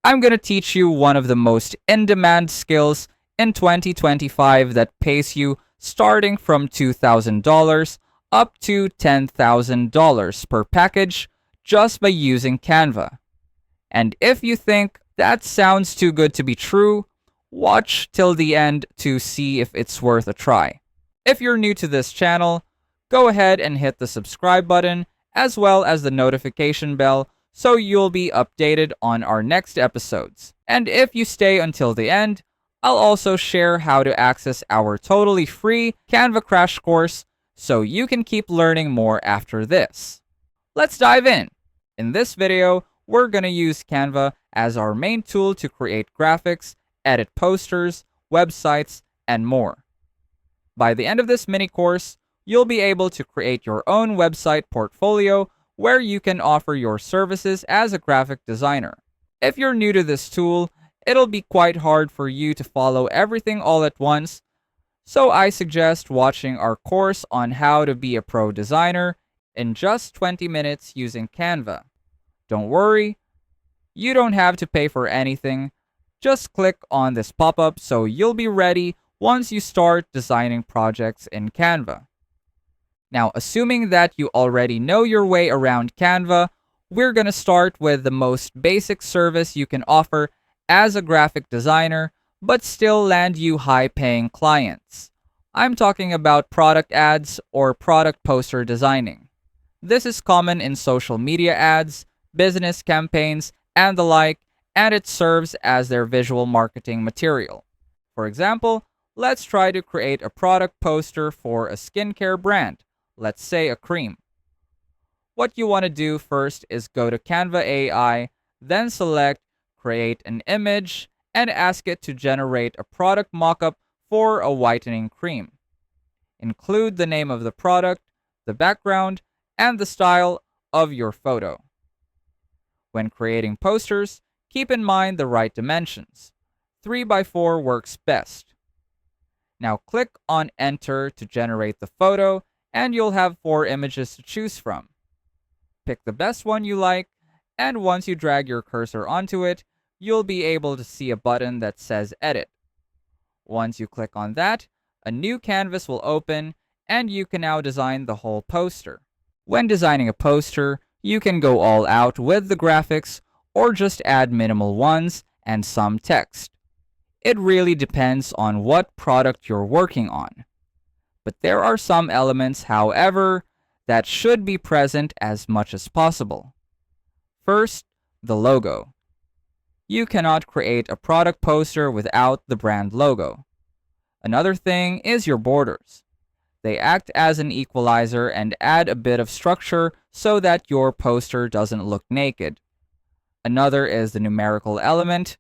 I'm going to teach you one of the most in-demand skills in 2025 that pays you starting from $2,000 up to $10,000 per package just by using Canva. And if you think that sounds too good to be true, watch till the end to see if it's worth a try. If you're new to this channel, go ahead and hit the subscribe button as well as the notification bell so you'll be updated on our next episodes. And if you stay until the end, I'll also share how to access our totally free Canva crash course so you can keep learning more after this. Let's dive in. In this video, we're going to use Canva as our main tool to create graphics, edit posters, websites, and more. By the end of this mini course, you'll be able to create your own website portfolio where you can offer your services as a graphic designer. If you're new to this tool, it'll be quite hard for you to follow everything all at once, so I suggest watching our course on how to be a pro designer in just 20 minutes using Canva. Don't worry, you don't have to pay for anything. Just click on this pop-up so you'll be ready once you start designing projects in Canva. Now, assuming that you already know your way around Canva, we're going to start with the most basic service you can offer as a graphic designer, but still land you high-paying clients. I'm talking about product ads or product poster designing. This is common in social media ads, business campaigns, and the like, and it serves as their visual marketing material. For example, let's try to create a product poster for a skincare brand, let's say a cream. What you want to do first is go to Canva AI, then select Create an Image, and ask it to generate a product mockup for a whitening cream. Include the name of the product, the background, and the style of your photo. When creating posters, keep in mind the right dimensions. 3x4 works best. Now click on Enter to generate the photo, and you'll have 4 images to choose from. Pick the best one you like, and once you drag your cursor onto it, you'll be able to see a button that says Edit. Once you click on that, a new canvas will open, and you can now design the whole poster. When designing a poster, you can go all out with the graphics or just add minimal ones and some text. It really depends on what product you're working on. But there are some elements, however, that should be present as much as possible. First, the logo. You cannot create a product poster without the brand logo. Another thing is your borders. They act as an equalizer and add a bit of structure so that your poster doesn't look naked. Another is the numerical element.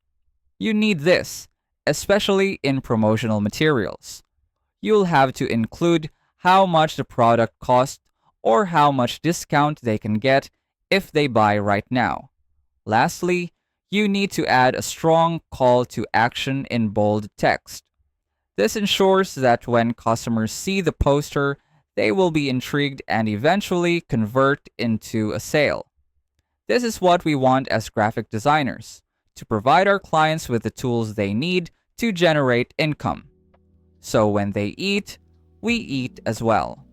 You need this, especially in promotional materials. You'll have to include how much the product costs or how much discount they can get if they buy right now. Lastly, you need to add a strong call to action in bold text. This ensures that when customers see the poster, they will be intrigued and eventually convert into a sale. This is what we want as graphic designers, to provide our clients with the tools they need to generate income. So when they eat, we eat as well.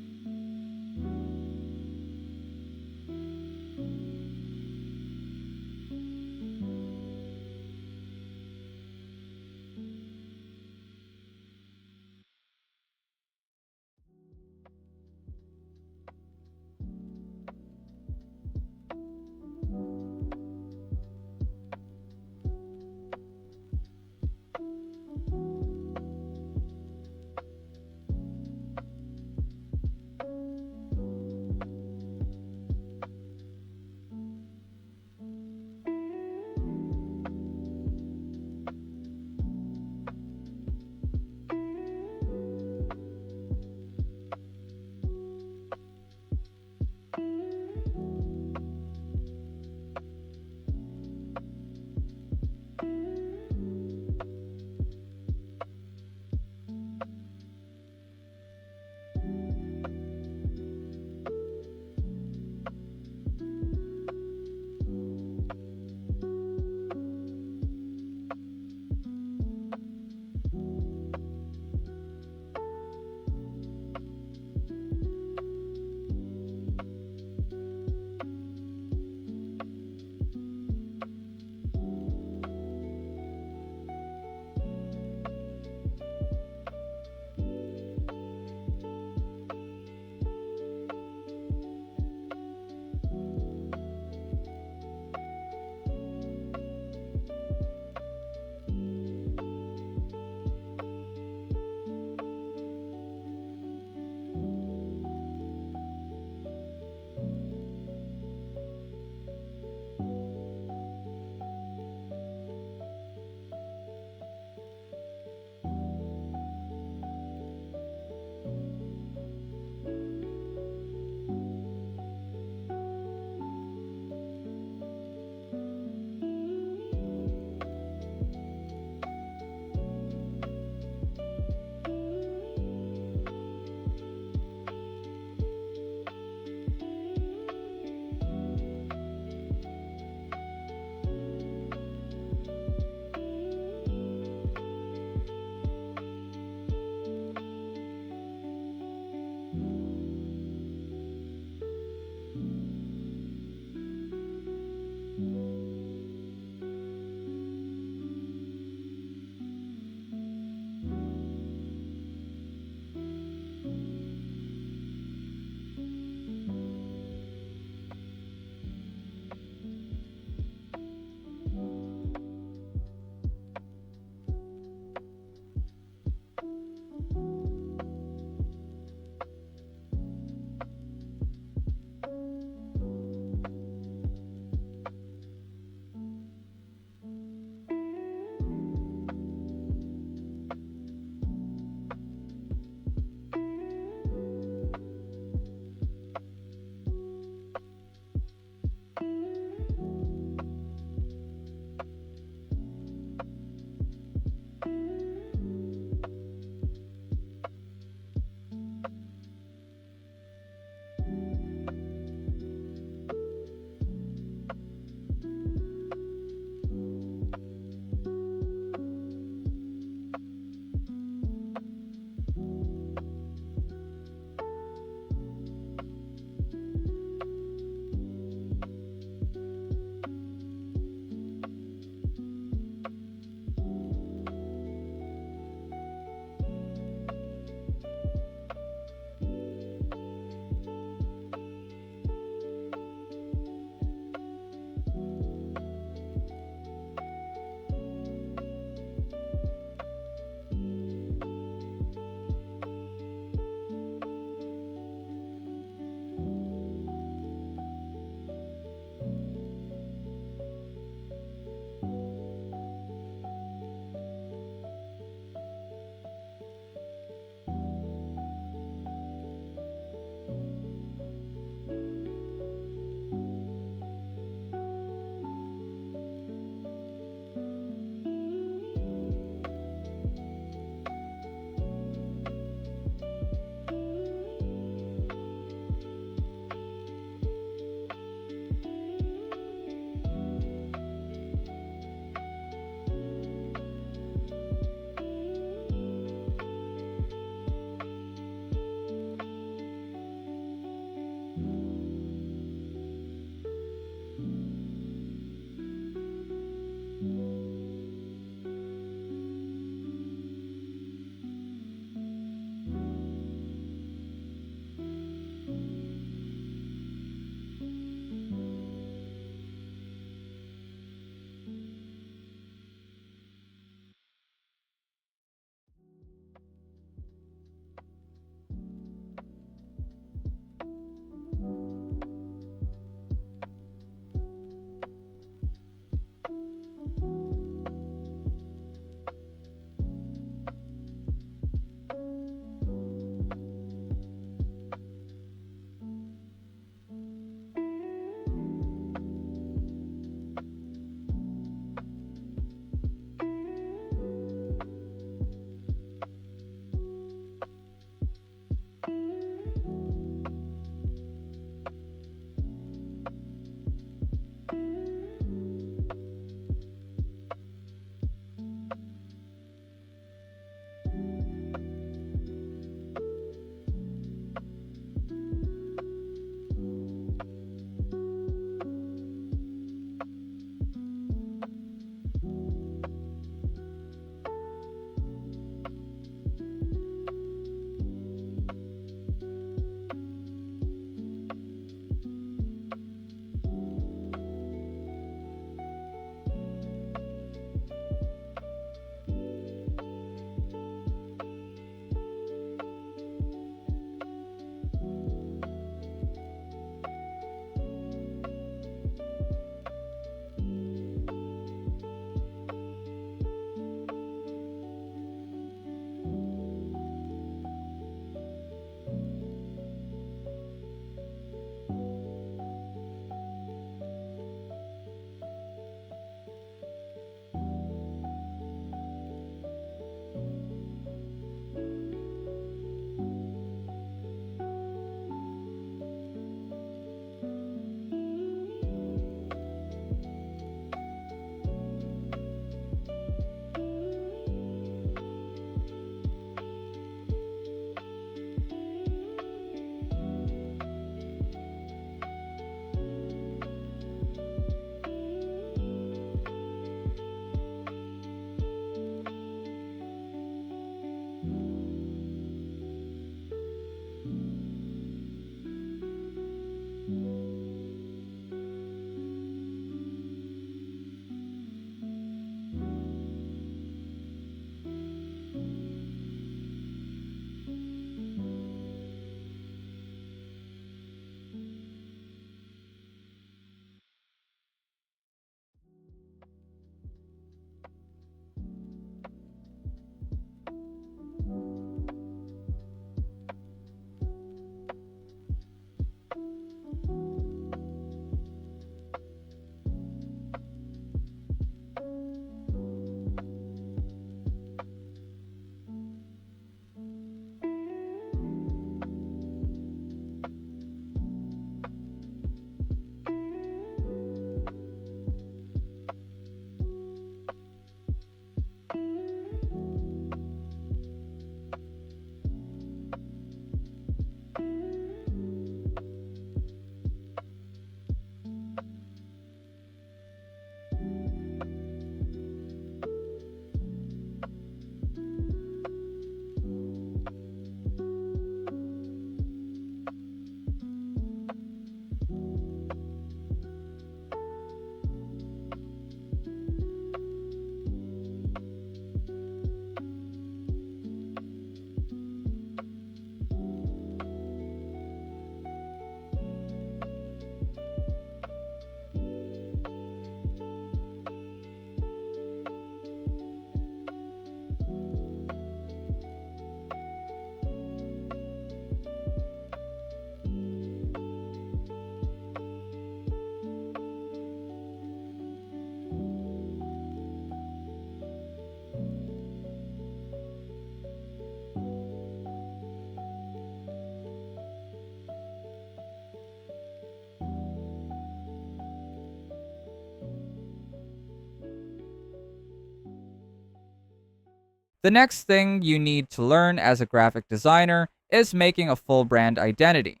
The next thing you need to learn as a graphic designer is making a full brand identity.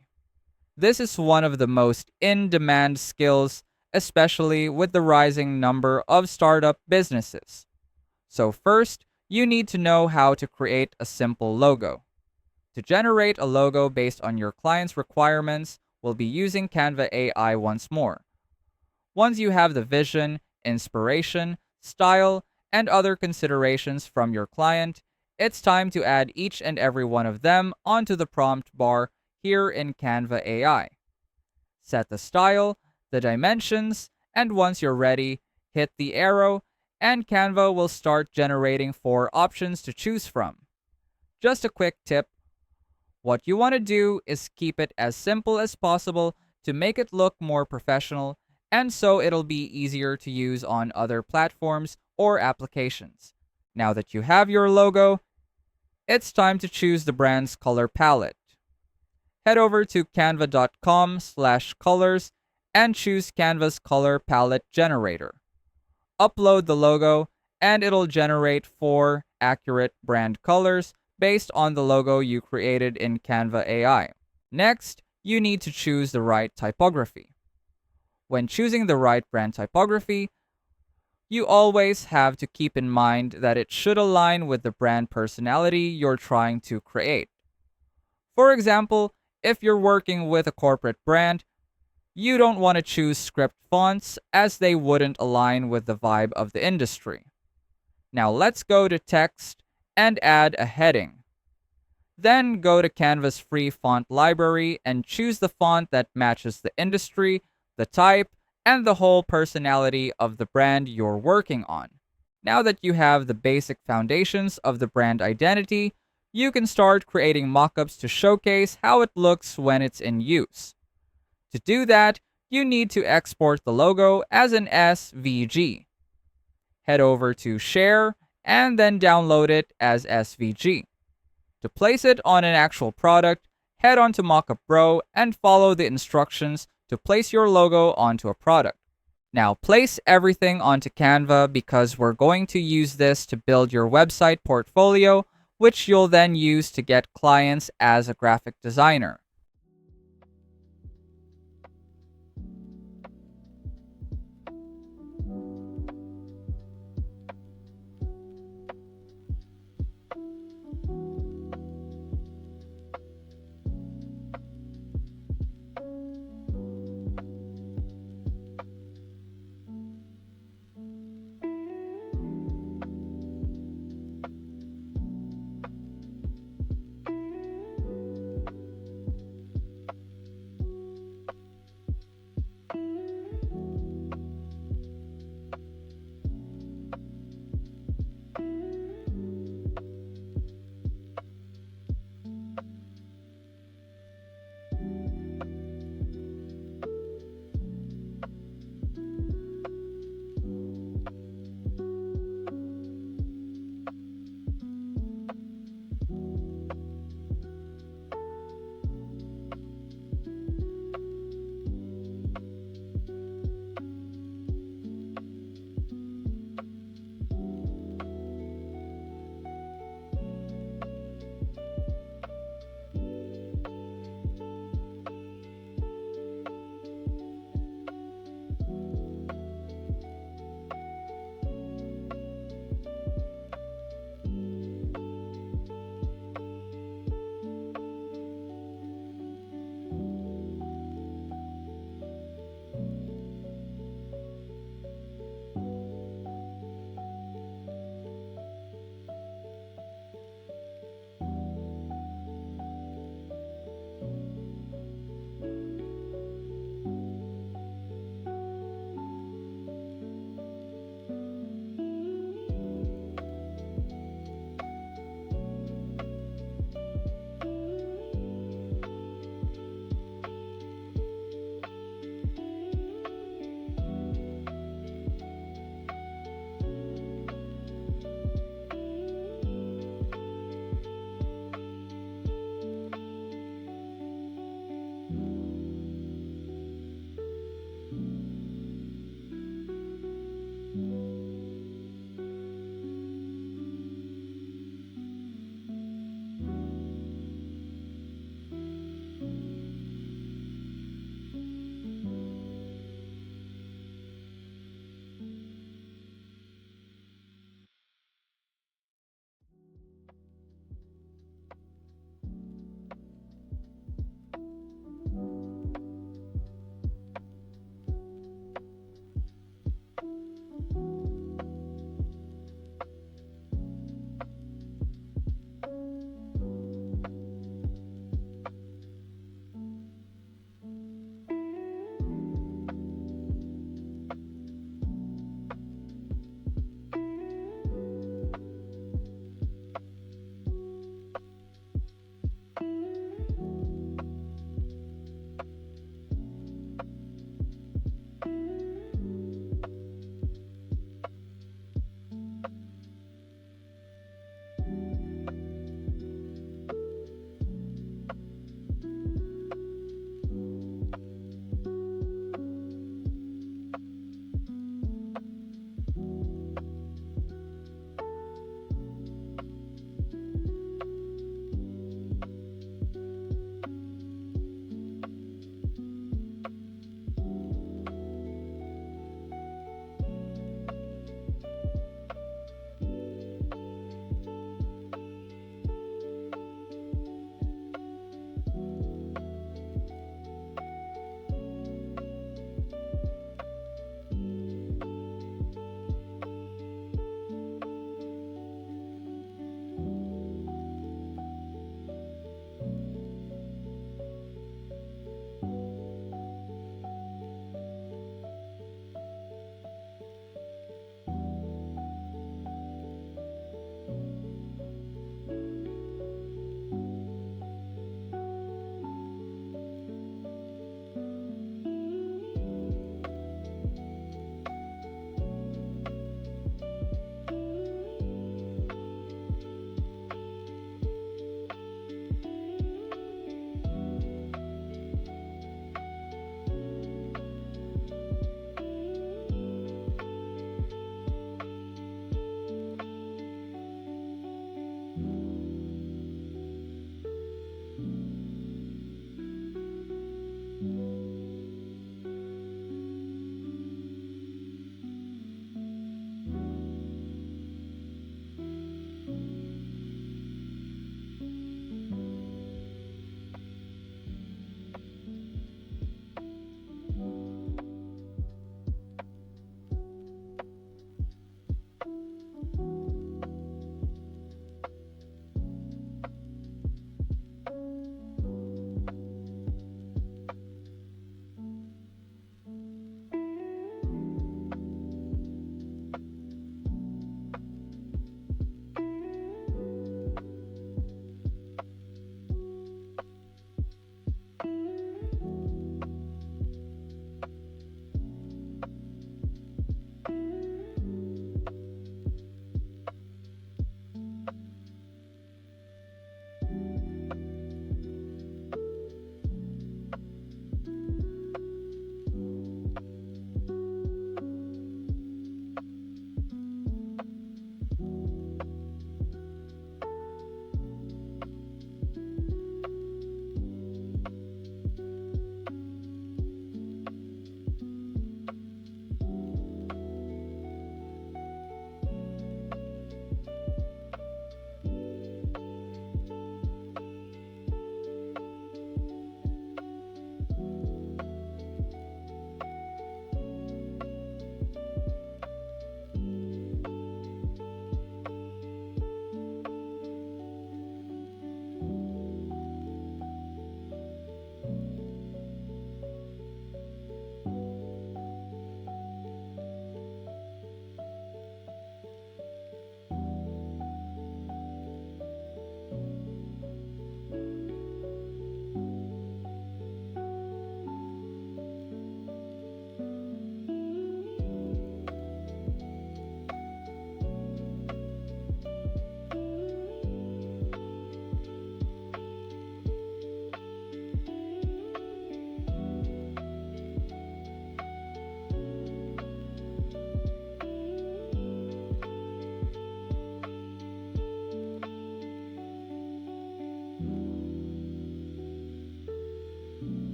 This is one of the most in demand skills, especially with the rising number of startup businesses. So, first, you need to know how to create a simple logo. To generate a logo based on your client's requirements, we'll be using Canva AI once more. Once you have the vision, inspiration, style, and other considerations from your client, it's time to add each and every one of them onto the prompt bar here in Canva AI. Set the style, the dimensions, and once you're ready, hit the arrow, and Canva will start generating 4 options to choose from. Just a quick tip: what you want to do is keep it as simple as possible to make it look more professional, and so it'll be easier to use on other platforms or applications. Now that you have your logo, it's time to choose the brand's color palette. Head over to canva.com/colors and choose Canva's color palette generator. Upload the logo, and it'll generate 4 accurate brand colors based on the logo you created in Canva AI. Next, you need to choose the right typography. When choosing the right brand typography, you always have to keep in mind that it should align with the brand personality you're trying to create. For example, if you're working with a corporate brand, you don't want to choose script fonts as they wouldn't align with the vibe of the industry. Now let's go to text and add a heading. Then go to Canva's free font library and choose the font that matches the industry, the type, and the whole personality of the brand you're working on. Now that you have the basic foundations of the brand identity, you can start creating mockups to showcase how it looks when it's in use. To do that, you need to export the logo as an SVG. Head over to Share and then download it as SVG. To place it on an actual product, head on to Mockup Bro and follow the instructions to place your logo onto a product. Now place everything onto Canva because we're going to use this to build your website portfolio, which you'll then use to get clients as a graphic designer.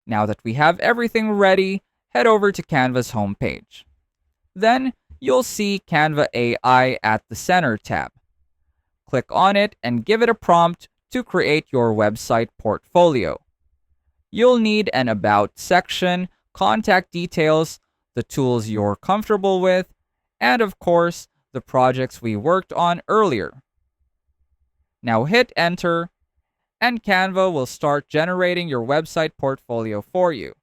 Now that we have everything ready, head over to Canva's homepage. Then, you'll see Canva AI at the Center tab. Click on it and give it a prompt to create your website portfolio. You'll need an About section, contact details, the tools you're comfortable with, and of course, the projects we worked on earlier. Now hit Enter, and Canva will start generating your website portfolio for you.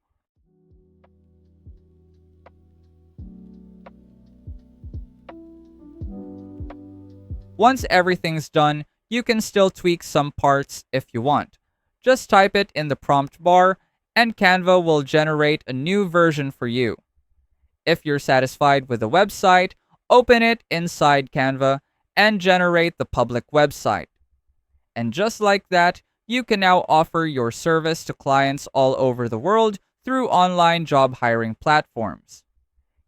Once everything's done, you can still tweak some parts if you want. Just type it in the prompt bar, and Canva will generate a new version for you. If you're satisfied with the website, open it inside Canva and generate the public website. And just like that, you can now offer your service to clients all over the world through online job hiring platforms.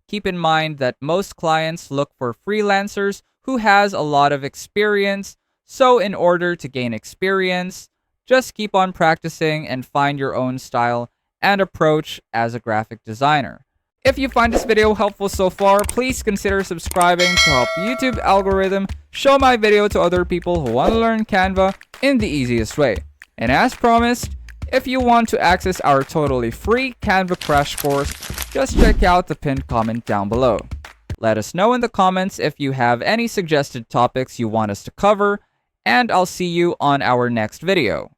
Keep in mind that most clients look for freelancers who has a lot of experience, so in order to gain experience, just keep on practicing and find your own style and approach as a graphic designer. If you find this video helpful so far, please consider subscribing to help YouTube algorithm show my video to other people who want to learn Canva in the easiest way. And as promised, if you want to access our totally free Canva crash course, just check out the pinned comment down below. Let us know in the comments if you have any suggested topics you want us to cover, and I'll see you on our next video.